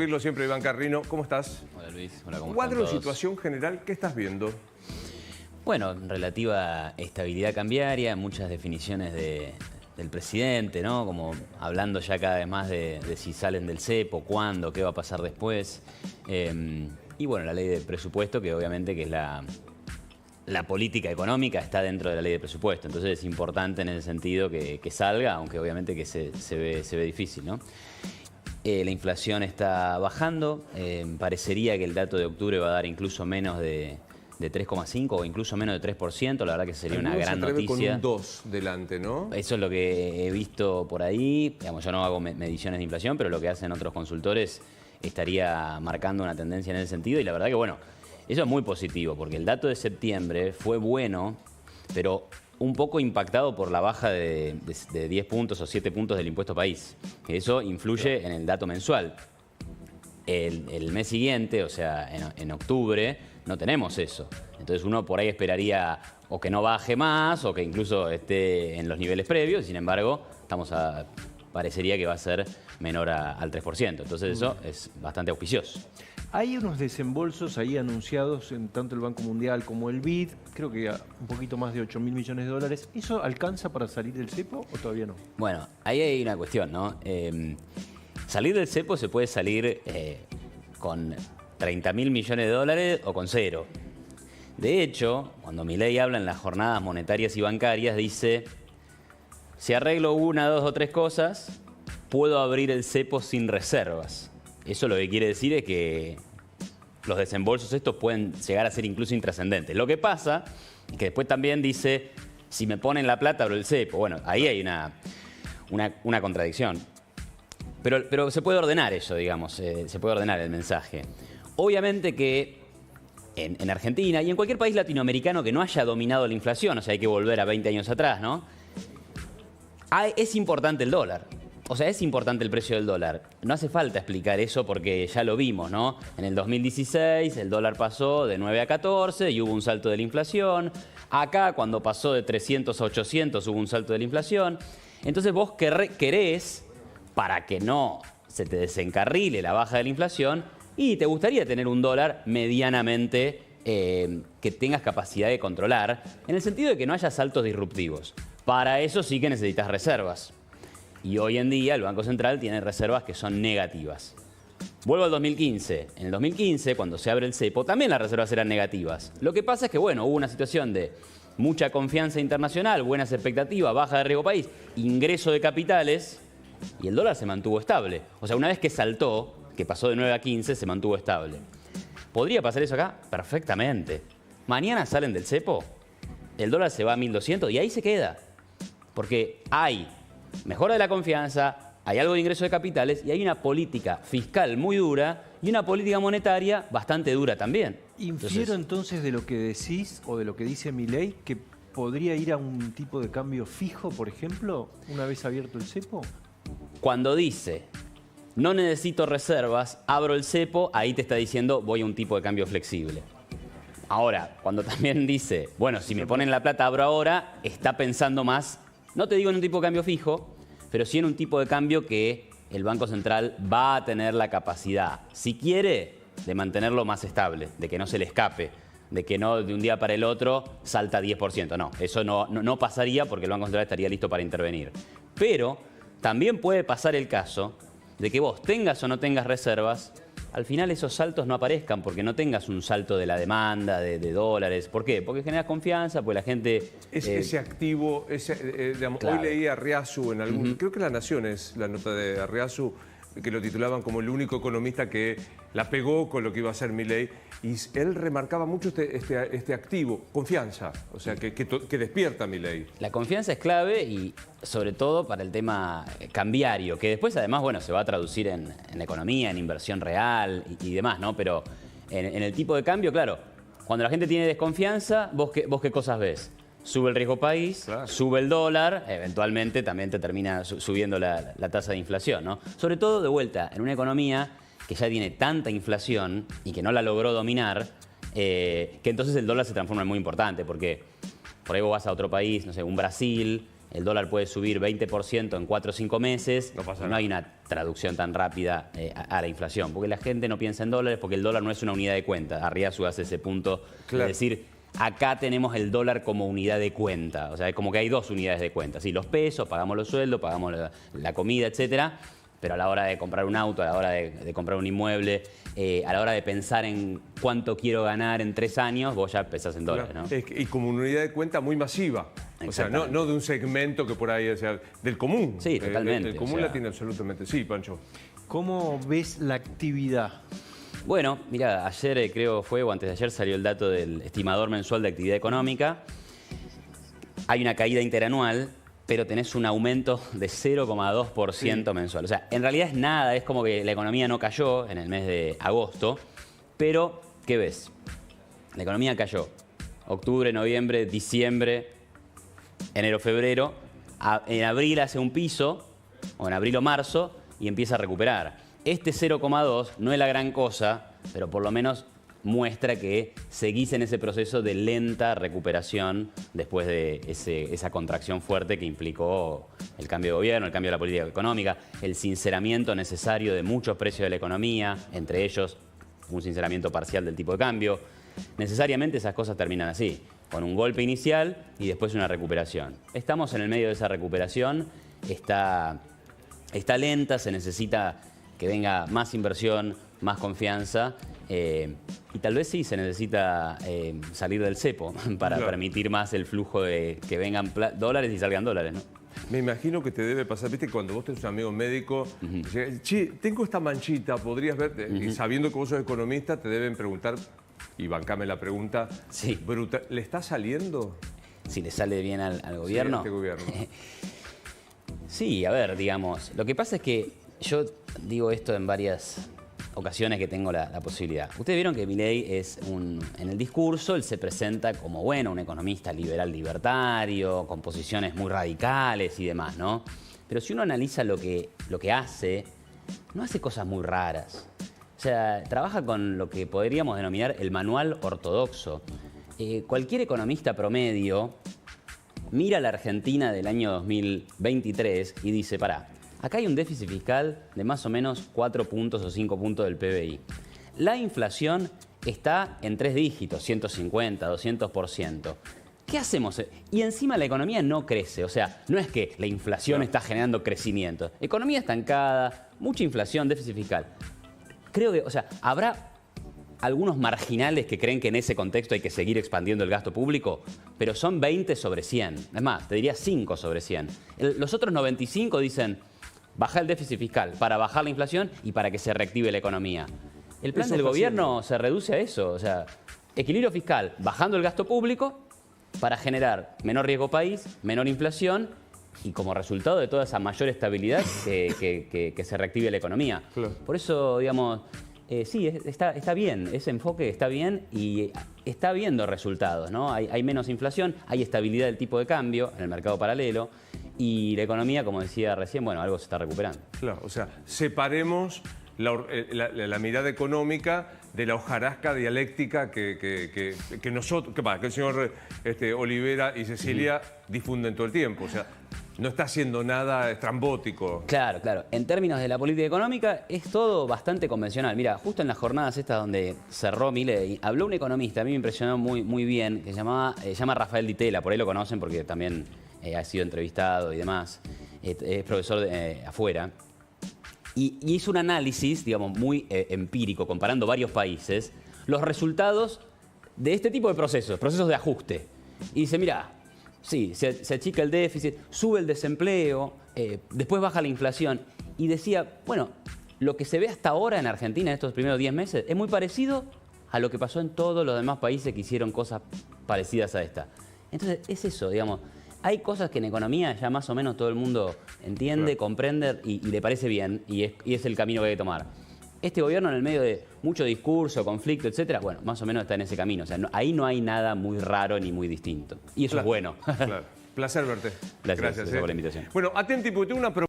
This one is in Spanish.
Siempre, Iván Carrino, ¿cómo estás? Hola Luis, hola, ¿cómo están Cuadro de todos? situación general, ¿qué estás viendo? Bueno, relativa estabilidad cambiaria, muchas definiciones del presidente, ¿no? Como hablando ya cada vez más de si salen del cepo, cuándo, qué va a pasar después. Y bueno, la ley de presupuesto, que obviamente que es la política económica, está dentro de la ley de presupuesto. Entonces es importante en ese sentido que salga, aunque obviamente que se ve difícil, ¿no? La inflación está bajando, parecería que el dato de octubre va a dar incluso menos de 3,5 o incluso menos de 3%, la verdad que sería una gran noticia. Con un 2 delante, ¿no? Eso es lo que he visto por ahí. Digamos, yo no hago mediciones de inflación, pero lo que hacen otros consultores estaría marcando una tendencia en ese sentido. Y la verdad que, bueno, eso es muy positivo, porque el dato de septiembre fue bueno, pero un poco impactado por la baja de 10 puntos o 7 puntos del impuesto país. Eso influye en el dato mensual. El mes siguiente, o sea, en octubre, no tenemos eso. Entonces uno por ahí esperaría o que no baje más o que incluso esté en los niveles previos. Sin embargo, parecería que va a ser menor al 3%. Entonces eso es bastante auspicioso. Hay unos desembolsos ahí anunciados en tanto el Banco Mundial como el BID, creo que un poquito más de 8.000 millones de dólares. ¿Eso alcanza para salir del cepo o todavía no? Bueno, ahí hay una cuestión, ¿no? Salir del cepo se puede salir con 30.000 millones de dólares o con cero. De hecho, cuando Milei habla en las jornadas monetarias y bancarias, dice: si arreglo una, dos o tres cosas, puedo abrir el cepo sin reservas. Eso lo que quiere decir es que los desembolsos estos pueden llegar a ser incluso intrascendentes. Lo que pasa es que después también dice: si me ponen la plata, abro el cepo. Bueno, ahí hay una contradicción. Pero se puede ordenar eso, digamos, se puede ordenar el mensaje. Obviamente que en Argentina y en cualquier país latinoamericano que no haya dominado la inflación, o sea, hay que volver a 20 años atrás, ¿no? Es importante el dólar. O sea, es importante el precio del dólar. No hace falta explicar eso porque ya lo vimos, ¿no? En el 2016 el dólar pasó de 9 a 14 y hubo un salto de la inflación. Acá, cuando pasó de 300 a 800, hubo un salto de la inflación. Entonces vos querés, para que no se te desencarrile la baja de la inflación, y te gustaría tener un dólar medianamente que tengas capacidad de controlar, en el sentido de que no haya saltos disruptivos. Para eso sí que necesitas reservas. Y hoy en día el Banco Central tiene reservas que son negativas. Vuelvo al 2015. En el 2015, cuando se abre el cepo, también las reservas eran negativas. Lo que pasa es que, bueno, hubo una situación de mucha confianza internacional, buenas expectativas, baja de riesgo país, ingreso de capitales, y el dólar se mantuvo estable. O sea, una vez que saltó, que pasó de 9 a 15, se mantuvo estable. ¿Podría pasar eso acá? Perfectamente. Mañana salen del cepo, el dólar se va a 1.200 y ahí se queda. Porque hay mejora de la confianza, hay algo de ingreso de capitales y hay una política fiscal muy dura y una política monetaria bastante dura también. ¿Infiero entonces de lo que decís o de lo que dice Milei que podría ir a un tipo de cambio fijo, por ejemplo, una vez abierto el cepo? Cuando dice no necesito reservas, abro el cepo, ahí te está diciendo voy a un tipo de cambio flexible. Ahora, cuando también dice, bueno, si me ponen la plata abro ahora, está pensando más, no te digo en un tipo de cambio fijo, pero sí en un tipo de cambio que el Banco Central va a tener la capacidad, si quiere, de mantenerlo más estable, de que no se le escape, de que no de un día para el otro salta 10%. No, eso no pasaría porque el Banco Central estaría listo para intervenir. Pero también puede pasar el caso de que vos tengas o no tengas reservas, al final esos saltos no aparezcan porque no tengas un salto de la demanda, de dólares. ¿Por qué? Porque generas confianza, porque la gente... Ese activo, digamos, claro. Hoy leí a Arriazu en algún... Creo que La Nación es la nota de Arriazu, que lo titulaban como el único economista que la pegó con lo que iba a hacer Milei. Y él remarcaba mucho este activo, confianza, o sea, que despierta Milei. La confianza es clave y sobre todo para el tema cambiario, que después además, bueno, se va a traducir en la economía, en inversión real y demás, ¿no? Pero en el tipo de cambio, claro, cuando la gente tiene desconfianza, ¿vos qué cosas ves? Sube el riesgo país, claro. Sube el dólar, eventualmente también te termina subiendo la tasa de inflación, ¿no? Sobre todo, de vuelta, en una economía que ya tiene tanta inflación y que no la logró dominar, que entonces el dólar se transforma en muy importante, porque por ahí vos vas a otro país, no sé, un Brasil, el dólar puede subir 20% en 4 o 5 meses, No pasa no nada. hay una traducción tan rápida a la inflación, porque la gente no piensa en dólares, porque el dólar no es una unidad de cuenta. Arriazu hace ese punto Claro. de decir, acá tenemos el dólar como unidad de cuenta, o sea, es como que hay 2 unidades de cuenta, sí, los pesos, pagamos los sueldos, pagamos la comida, etcétera, pero a la hora de comprar un auto, a la hora de comprar un inmueble, a la hora de pensar en cuánto quiero ganar en 3 años, vos ya pensás en dólares, ¿no? Y como una unidad de cuenta muy masiva. O sea, no de un segmento que por ahí, o sea, del común. Sí, totalmente, Del común o sea. la tiene absolutamente. Sí, Pancho. ¿Cómo ves la actividad? Bueno, mira, ayer creo fue, o antes de ayer salió el dato del estimador mensual de actividad económica. Hay una caída interanual, pero tenés un aumento de 0,2% mensual. O sea, en realidad es nada, es como que la economía no cayó en el mes de agosto, pero ¿qué ves? La economía cayó. Octubre, noviembre, diciembre, enero, febrero. En abril hace un piso, o en abril o marzo, y empieza a recuperar. Este 0,2 no es la gran cosa, pero por lo menos muestra que seguís en ese proceso de lenta recuperación después de esa contracción fuerte que implicó el cambio de gobierno, el cambio de la política económica, el sinceramiento necesario de muchos precios de la economía, entre ellos un sinceramiento parcial del tipo de cambio. Necesariamente esas cosas terminan así, con un golpe inicial y después una recuperación. Estamos en el medio de esa recuperación, está lenta, se necesita que venga más inversión, más confianza y tal vez sí se necesita salir del cepo para Claro. permitir más el flujo de que vengan dólares y salgan dólares, ¿no? Me imagino que te debe pasar, viste, cuando vos tenés un amigo médico, che, tengo esta manchita, podrías ver, y sabiendo que vos sos economista, te deben preguntar, y bancame la pregunta, Sí. brutal, ¿le está saliendo? Si le sale bien al gobierno. Sí, a este gobierno. Sí, a ver, digamos, lo que pasa es que yo digo esto en varias ocasiones que tengo la posibilidad. Ustedes vieron que Milei en el discurso él se presenta como, bueno, un economista liberal libertario, con posiciones muy radicales y demás, ¿no? Pero si uno analiza lo que hace, no hace cosas muy raras. O sea, trabaja con lo que podríamos denominar el manual ortodoxo. Cualquier economista promedio mira a la Argentina del año 2023 y dice, pará, acá hay un déficit fiscal de más o menos 4 puntos o 5 puntos del PBI. La inflación está en 3 dígitos, 150, 200%. ¿Qué hacemos? Y encima la economía no crece, o sea, no es que la inflación está generando crecimiento. Economía estancada, mucha inflación, déficit fiscal. Creo que, o sea, habrá algunos marginales que creen que en ese contexto hay que seguir expandiendo el gasto público, pero son 20 sobre 100. Es más, te diría 5 sobre 100. Los otros 95 dicen, bajar el déficit fiscal para bajar la inflación y para que se reactive la economía. El plan Eso del está gobierno se reduce a eso, o sea, equilibrio fiscal, bajando el gasto público para generar menor riesgo país, menor inflación y como resultado de toda esa mayor estabilidad que se reactive la economía. Claro. Por eso, digamos, sí, está bien, ese enfoque está bien y está viendo resultados, ¿no? Hay menos inflación, hay estabilidad del tipo de cambio en el mercado paralelo y la economía, como decía recién, bueno, algo se está recuperando. Claro, o sea, separemos la mirada económica de la hojarasca dialéctica que nosotros, que el señor Olivera y Cecilia difunden todo el tiempo. O sea, no está haciendo nada estrambótico. Claro, claro. En términos de la política económica es todo bastante convencional. Mira, justo en las jornadas estas donde cerró Milei, habló un economista, a mí me impresionó muy bien, que se llama Rafael Di Tella, por ahí lo conocen porque también ha sido entrevistado y demás, es profesor afuera. Y hizo un análisis, digamos, muy empírico, comparando varios países, los resultados de este tipo de procesos de ajuste. Y dice, mira, sí, se achica el déficit, sube el desempleo, después baja la inflación. Y decía, bueno, lo que se ve hasta ahora en Argentina en estos primeros 10 meses es muy parecido a lo que pasó en todos los demás países que hicieron cosas parecidas a esta. Entonces, es eso, digamos. Hay cosas que en economía ya más o menos todo el mundo entiende, Claro. comprende y le parece bien y es el camino que hay que tomar. Este gobierno en el medio de mucho discurso, conflicto, etcétera, bueno, más o menos está en ese camino. O sea, ahí no hay nada muy raro ni muy distinto. Y eso es bueno. Claro. Placer verte. Gracias por la invitación. Bueno, atenti, porque tengo una pregunta.